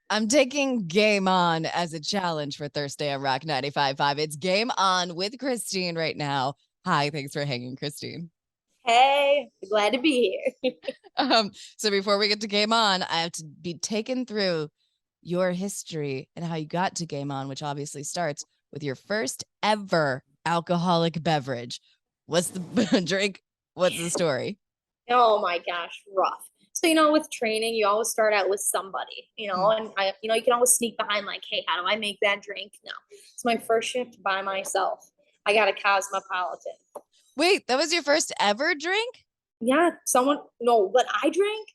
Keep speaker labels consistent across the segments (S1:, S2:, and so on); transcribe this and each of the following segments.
S1: I'm taking Game On as a challenge for Thursday on Rock 95.5. It's Game On with Christine right now. Hi, thanks for hanging, Christine.
S2: Hey, glad to be here.
S1: So before we get to Game On, I have to be taken through your history and how you got to Game On, which obviously starts with your first ever alcoholic beverage. What's the drink? What's the story?
S2: Oh my gosh, rough. So, with training, you always start out with somebody,
S1: Hmm.
S2: and you can always sneak behind, like, hey, how do I make that drink? No, it's my first shift by myself. I got a cosmopolitan.
S1: Wait, that was your first ever drink?
S2: Yeah, no, what I drank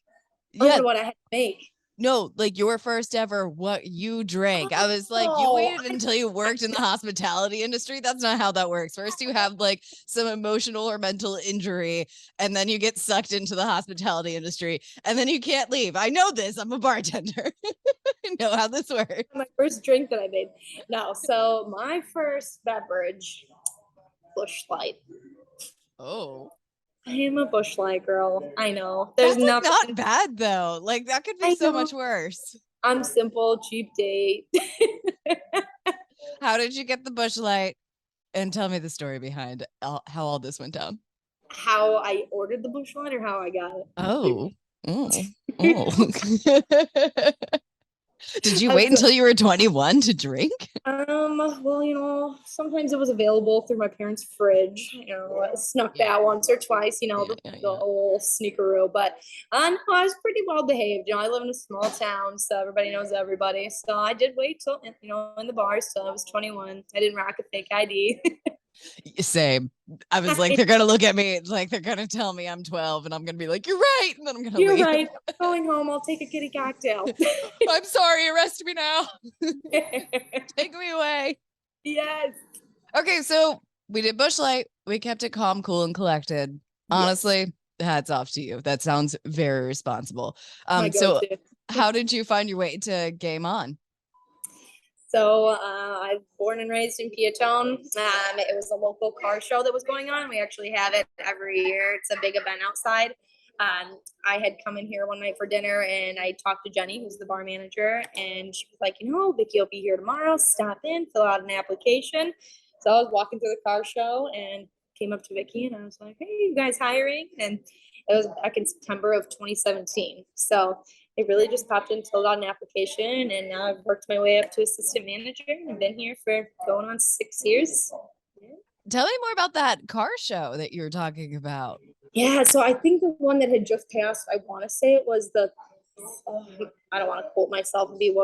S1: Yeah,
S2: or what I had to make.
S1: no, like your first ever what you drank. I was like, you
S2: Oh,
S1: waited until you worked in the hospitality industry. That's not how that works. First, you have like some emotional or mental injury, and then you get sucked into the hospitality industry, and then you can't leave. I know this. I'm a bartender. I know how this works.
S2: my first drink that I made. No, so my first beverage, Bush Light.
S1: Oh,
S2: I am a Bush Light girl. I know. There's
S1: that's like
S2: nothing.
S1: not bad though. Like that could be
S2: I
S1: so
S2: know.
S1: much worse.
S2: I'm simple, cheap date.
S1: How did you get the bush light? And tell me the story behind how all this went down.
S2: How I ordered the bush light or how I got
S1: Oh, oh,
S2: it.
S1: oh. Did you wait
S2: As,
S1: until you were 21 to drink?
S2: well, sometimes it was available through my parents' fridge. I snuck
S1: Yeah,
S2: that once or twice,
S1: yeah,
S2: the,
S1: yeah,
S2: the
S1: yeah.
S2: old sneakeroo. But no, I was pretty well behaved. I live in a small town, so everybody knows everybody. So I did wait till, in the bars till I was 21. I didn't rock a fake ID.
S1: Same. I was like, they're gonna look at me like they're gonna tell me I'm 12, and I'm gonna be like, you're right, and then I'm gonna
S2: You're
S1: leave.
S2: right. Going home, I'll take a kitty cocktail.
S1: I'm sorry, arrest me now. Take me away.
S2: Yes.
S1: Okay, so we did Bush Light. We kept it calm, cool, and collected.
S2: Yes.
S1: Honestly, hats off to you. That sounds very responsible.
S2: My
S1: So
S2: go-to.
S1: how did you find your way to Game On?
S2: So I'm born and raised in Peatone. It was a local car show that was going on. We actually have it every year. It's a big event outside. I had come in here one night for dinner and I talked to Jenny, who's the bar manager, and she was like, Vicky will be here tomorrow. Stop in, fill out an application. So I was walking through the car show and came up to Vicky and I was like, hey, you guys hiring? And it was back in September of 2017. So it really just popped in, filled out an application, and now I've worked my way up to assistant manager and I've been here for going on 6 years.
S1: Tell me more about that car show that you were talking about.
S2: Yeah, so I think the one that had just passed, I want to say it was oh, I don't want to quote myself and be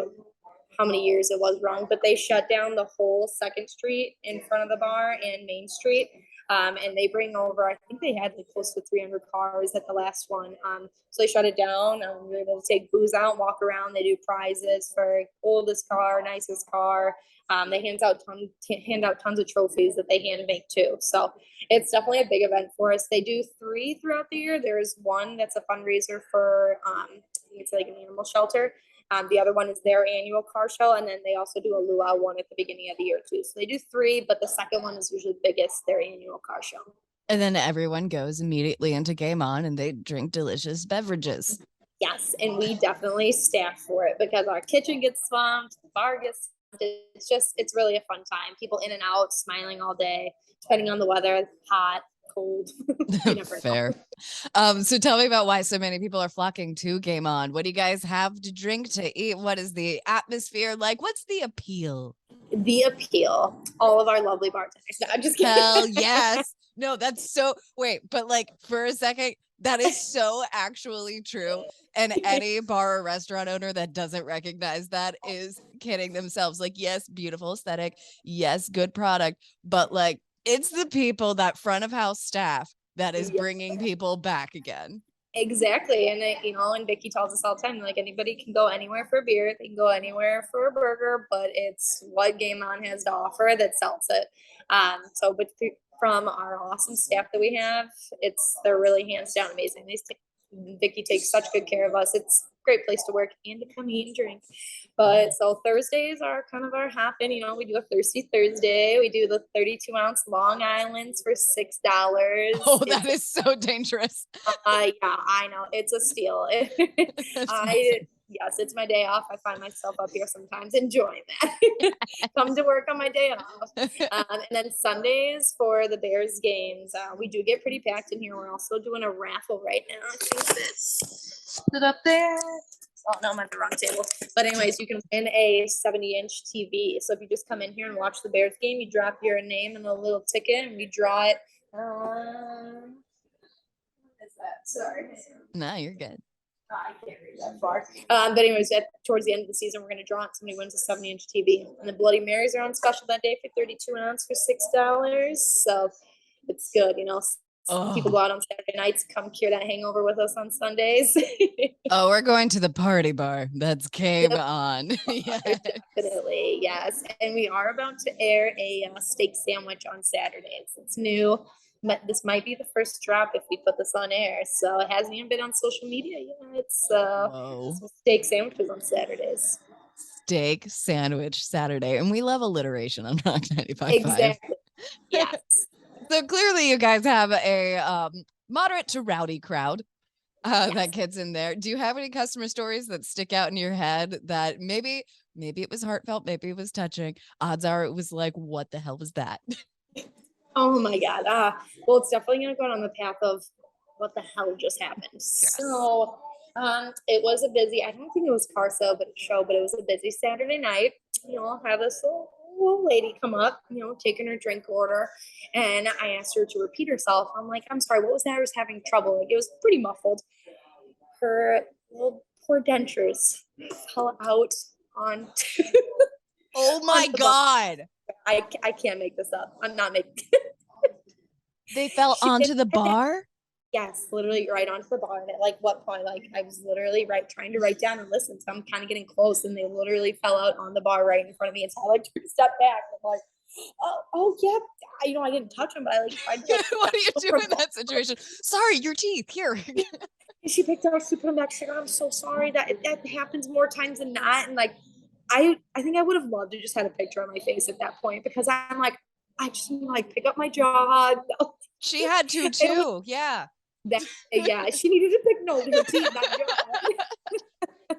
S2: how many years it was wrong, but they shut down the whole Second Street in front of the bar and Main Street. And they bring over, I think they had like close to 300 cars at the last one. So they shut it down. We were able to take booze out and walk around. They do prizes for oldest car, nicest car. They hand out tons of trophies that they hand make too. So it's definitely a big event for us. They do 3 throughout the year. There's one that's a fundraiser for, it's like an animal shelter. The other one is their annual car show, and then they also do a luau one at the beginning of the year too. So they do 3, but the second one is usually the biggest, their annual car show.
S1: And then everyone goes immediately into Game On and they drink delicious beverages.
S2: Yes, and we definitely staff for it because our kitchen gets swamped, the bar gets swamped. It's really a fun time. People in and out, smiling all day, depending on the weather, hot, cold. You never
S1: Fair.
S2: know.
S1: So tell me about why so many people are flocking to Game On. What do you guys have to drink, to eat? What is the atmosphere like? What's the appeal?
S2: The appeal, all of our lovely bartenders. No, I'm just kidding.
S1: Hell yes. No, that's so wait, but like for a second, that is so actually true. And any bar or restaurant owner that doesn't recognize that is kidding themselves. Like, yes, beautiful aesthetic. Yes, good product. But like, it's the people, that front of house staff, that is
S2: Yeah.
S1: bringing people back again.
S2: Exactly. And and Vicky tells us all the time, like anybody can go anywhere for a beer, they can go anywhere for a burger, but it's what Game On has to offer that sells it. But from our awesome staff that we have, they're really hands down amazing. Vicky takes such good care of us. It's a great place to work and to come eat and drink. But so Thursdays are kind of our happen. We do a Thirsty Thursday. We do the 32-ounce Long Islands for $6.
S1: Oh, that
S2: It's
S1: is so dangerous.
S2: yeah, I know. It's a steal.
S1: That's
S2: I
S1: amazing.
S2: Yes, it's my day off. I find myself up here sometimes enjoying that. Come to work on my day off. And then Sundays for the Bears games, we do get pretty packed in here. We're also doing a raffle right now. I think it's it up there. Oh no, I'm at the wrong table. But anyways, you can win a 70-inch TV. So if you just come in here and watch the Bears game, you drop your name and a little ticket, and we draw it. Is that sorry?
S1: No, you're good.
S2: I can't read that far. But anyways, towards the end of the season, we're gonna draw it. Somebody wins a 70-inch TV, and the Bloody Marys are on special that day for 32 an ounce for $6. So it's good, you know. People go out on Saturday nights, come cure that hangover with us on Sundays.
S1: Oh, we're going to the party bar. That's Cave on.
S2: Yeah. Definitely, yes. And we are about to air a steak sandwich on Saturdays. It's new. This might be the first drop if we put this on air. So it hasn't even been on social media yet. It's steak sandwiches on Saturdays.
S1: Steak sandwich Saturday. And we love alliteration on Rock 95.5.
S2: Exactly. Yes.
S1: So clearly you guys have a moderate to rowdy crowd that gets in there. Do you have any customer stories that stick out in your head that maybe it was heartfelt, maybe it was touching? Odds are it was like, what the hell was that?
S2: Oh my God. Well, it's definitely going to go on the path of what the hell just happened. Yes. So it was a busy, I don't think it was car sale, but it was a busy Saturday night. You know, I have this little lady come up, you know, taking her drink order. And I asked her to repeat herself. I'm like, I'm sorry, what was that? I was having trouble. Like, it was pretty muffled. Her little poor dentures fell out on.
S1: Oh my God.
S2: I can't make this up. I'm not making.
S1: They fell onto the bar?
S2: Yes, literally right onto the bar. And at like what point, like I was literally trying to write down and listen. So I'm kind of getting close, and they literally fell out on the bar right in front of me. And so I like took a step back. And I'm like, oh yeah, you know, I didn't touch them, but I like tried to.
S1: What do you do in that situation? Sorry, your teeth here.
S2: She picked it up. She put them back. She said, I'm so sorry that happens more times than not. And like, I think I would have loved to just had a picture on my face at that point, because I'm like, I just need to like pick up my jaw.
S1: She had to too. Yeah.
S2: Yeah, she needed to pick her teeth, not jaw.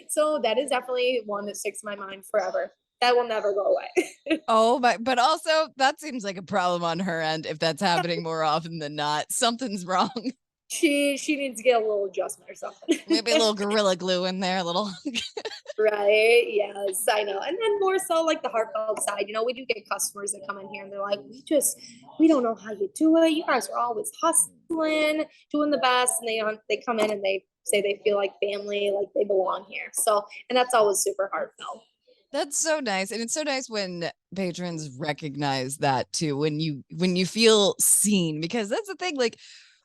S2: So that is definitely one that sticks in my mind forever. That will never go away.
S1: Oh, but also that seems like a problem on her end if that's happening more often than not. Something's wrong.
S2: She needs to get a little adjustment or something.
S1: Maybe a little Gorilla Glue in there, a little.
S2: Right. Yes, I know. And then more so like the heartfelt side, you know, we do get customers that come in here and they're like, we don't know how you do it. You guys are always hustling, doing the best. And they come in and they say they feel like family, like they belong here. So, and that's always super heartfelt.
S1: That's so nice. And it's so nice when patrons recognize that too, when you feel seen, because that's the thing, like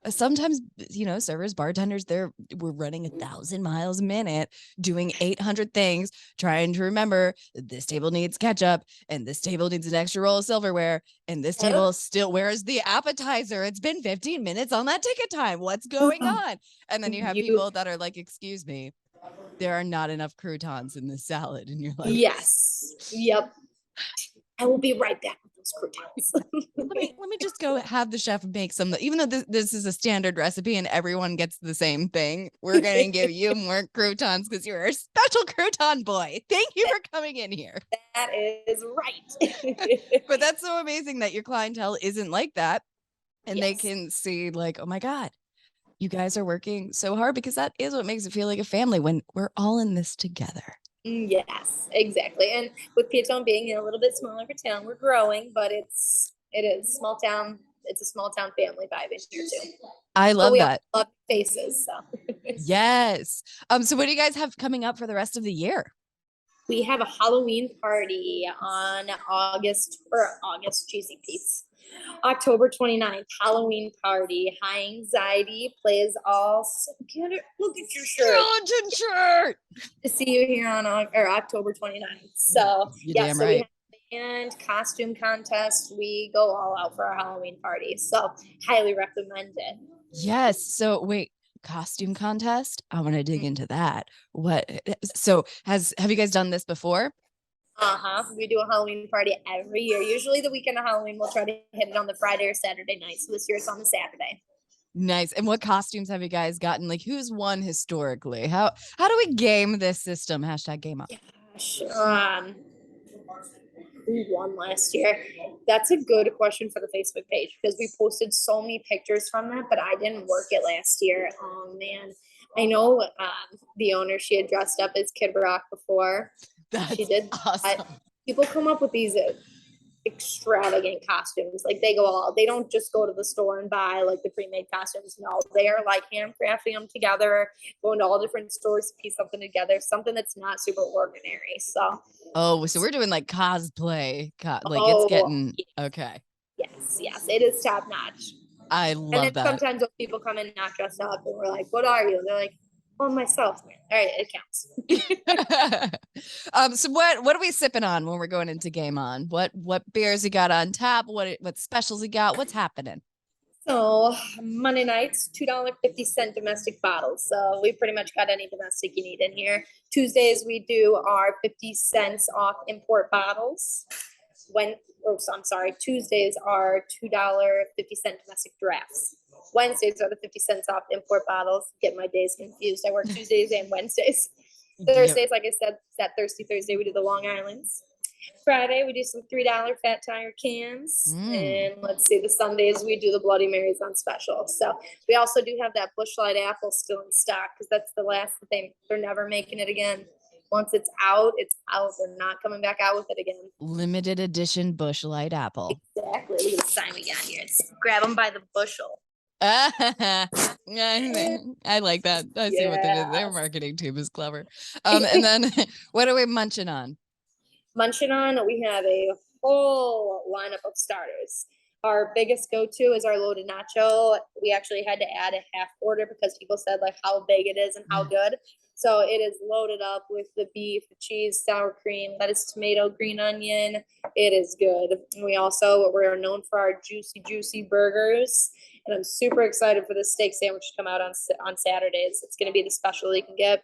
S1: sometimes, you know, servers, bartenders, we're running 1,000 miles a minute, doing 800 things, trying to remember that this table needs ketchup and this table needs an extra roll of silverware and this table still, where's the appetizer? It's been 15 minutes on that ticket time. What's going on? And then you have people that are like, excuse me, there are not enough croutons in this salad. And you're like,
S2: yes, yep. I will be right back with those croutons.
S1: let me just go have the chef make some, even though this is a standard recipe and everyone gets the same thing. We're going to give you more croutons because you're a special crouton boy. Thank you for coming in here.
S2: That is right.
S1: But that's so amazing that your clientele isn't like that. And they can see like, oh my God, you guys are working so hard, because that is what makes it feel like a family when we're all in this together.
S2: Yes, exactly. And with Peatone being a little bit smaller of a town, we're growing, but it is small town. It's a small town family vibe in here too.
S1: I love that.
S2: Love faces. So.
S1: Yes. So what do you guys have coming up for the rest of the year?
S2: We have a Halloween party on October 29th, Halloween party. High Anxiety plays all. Look at your shirt. To see you here on October 29th. So
S1: damn right.
S2: We have and costume contest. We go all out for our Halloween party. So highly recommend it.
S1: Yes. So wait, costume contest? I want to dig into that. Have you guys done this before?
S2: We do a Halloween party every year. Usually the weekend of Halloween, we'll try to hit it on the Friday or Saturday night. So this year it's on the Saturday.
S1: Nice. And what costumes have you guys gotten? Like, who's won historically? How do we game this system? Hashtag game up.
S2: Gosh, who won last year? That's a good question for the Facebook page because we posted so many pictures from that, but I didn't work it last year. Oh man, I know the owner. She had dressed up as Kid Rock before.
S1: That's
S2: She did.
S1: awesome.
S2: People come up with these extravagant costumes. Like they go all. They don't just go to the store and buy like the pre-made costumes. No, they are like handcrafting them together, going to all different stores to piece something together. Something that's not super ordinary. So
S1: Oh, so we're doing like cosplay. Like it's
S2: oh,
S1: getting okay.
S2: yes, it is top notch.
S1: I
S2: And then
S1: love that.
S2: sometimes when people come in not dressed up and we're like, what are you? And they're like, well, myself. All right, it counts.
S1: So what are we sipping on when we're going into game on? What beers you got on tap? What specials you got? What's happening?
S2: So Monday nights, $2.50 domestic bottles. So we pretty much got any domestic you need in here. Tuesdays we do our 50 cents off import bottles. I'm sorry, Tuesdays are $2.50 domestic drafts. Wednesdays are the 50 cents off import bottles. Get my days confused. I work Tuesdays and Wednesdays. Thursdays, like I said, it's that Thirsty Thursday. We do the Long Islands. Friday, we do some $3 Fat Tire cans. And let's see, the Sundays, we do the Bloody Marys on special. So we also do have that Busch Light apple still in stock because that's the last thing. They're never making it again. Once it's out, it's out. They're not coming back out with it again.
S1: Limited edition Busch Light apple.
S2: Exactly. Look at the sign we got here. It's grab them by the bushel.
S1: I like that. I see what they did. Their marketing team is clever. And then what are we munching on?
S2: Munching on, we have a whole lineup of starters. Our biggest go-to is our loaded nacho. We actually had to add a half order because people said like how big it is and how good. So it is loaded up with the beef, the cheese, sour cream, lettuce, tomato, green onion. It is good. And we're known for our juicy burgers. And I'm super excited for the steak sandwich to come out on Saturdays. It's going to be the special you can get.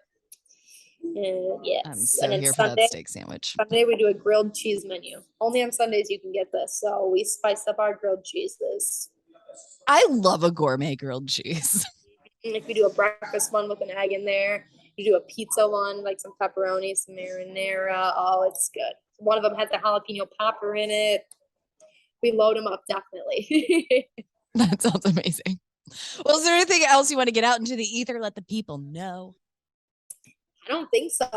S2: Yes.
S1: I'm so here for that steak sandwich.
S2: Sunday we do a grilled cheese menu. Only on Sundays you can get this. So we spice up our grilled cheeses.
S1: I love a gourmet grilled cheese.
S2: And if we do a breakfast one with an egg in there, you do a pizza one, like some pepperoni, some marinara. Oh, it's good. One of them has a jalapeno popper in it. We load them up, definitely.
S1: That sounds amazing. Well, is there anything else you want to get out into the ether? Let the people know.
S2: I don't think so.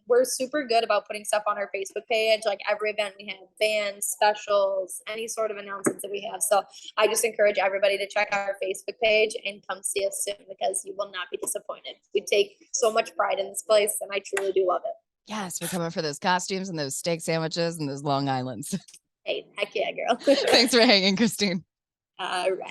S2: We're super good about putting stuff on our Facebook page. Like every event we have bands, specials, any sort of announcements that we have. So I just encourage everybody to check out our Facebook page and come see us soon because you will not be disappointed. We take so much pride in this place and I truly do love it.
S1: Yes, we're coming for those costumes and those steak sandwiches and those Long Islands.
S2: Hey, heck yeah, girl.
S1: Thanks for hanging, Christine.
S2: All right.